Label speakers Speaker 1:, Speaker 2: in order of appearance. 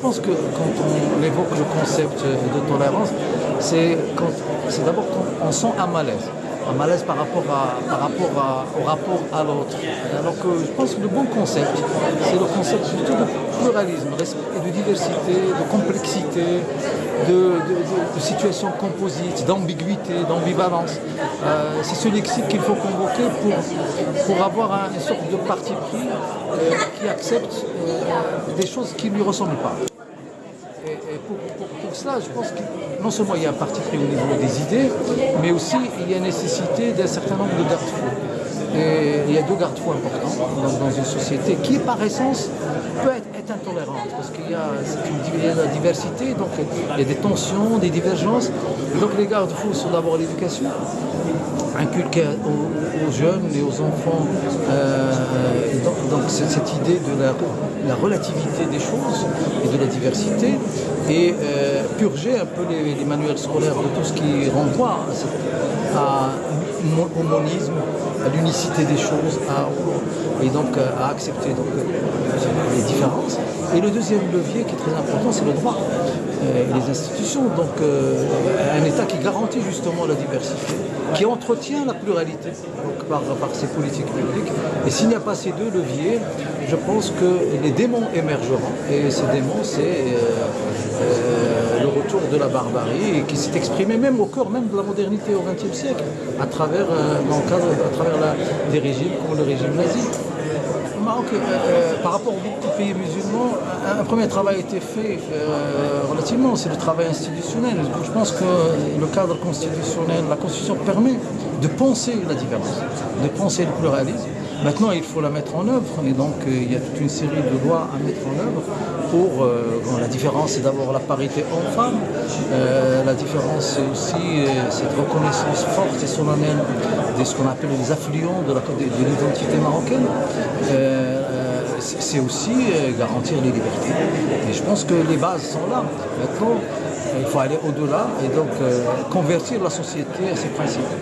Speaker 1: pense que quand on évoque le concept de tolérance, c'est d'abord quand on sent un malaise au rapport à l'autre. Alors que je pense que le bon concept, c'est le concept plutôt de pluralisme, et de diversité, de complexité, de situations composites, d'ambiguïté, d'ambivalence. C'est ce lexique qu'il faut convoquer pour avoir une sorte de parti pris qui accepte des choses qui ne lui ressemblent pas. Et pour cela, je pense que non seulement il y a un parti pris au niveau des idées, mais aussi il y a nécessité d'un certain nombre de garde-fous. Et il y a deux garde-fous importants dans une société qui, par essence, peut être intolérante, parce qu'il y a la diversité, donc il y a des tensions, des divergences. Et donc les garde-fous sont d'abord l'éducation, inculquer aux jeunes et aux enfants donc cette idée de la relativité des choses et de la diversité, et purger un peu les manuels scolaires de tout ce qui renvoie à l'homonisme, à l'unicité des choses, et donc à accepter les différences. Et le deuxième levier qui est très important, c'est le droit et les institutions. Donc un État qui garantit justement la diversité, qui entretient la pluralité donc, par ses politiques publiques. Et s'il n'y a pas ces deux leviers, je pense que les démons émergeront. Et ces démons, c'est le retour de la barbarie, et qui s'est exprimé même au cœur même de la modernité au XXe siècle, à travers des régimes comme le régime nazi. Maroc, par rapport aux beaucoup de pays musulmans, un premier travail a été fait relativement, c'est le travail institutionnel. Je pense que le cadre constitutionnel, la Constitution permet de penser la différence, de penser le pluralisme. Maintenant, il faut la mettre en œuvre, et donc il y a toute une série de lois à mettre en œuvre pour... la différence, c'est d'abord la parité homme-femme. La différence, c'est aussi cette reconnaissance forte et solennelle de ce qu'on appelle les affluents de l'identité marocaine. C'est aussi garantir les libertés. Et je pense que les bases sont là. Maintenant, il faut aller au-delà et donc convertir la société à ces principes.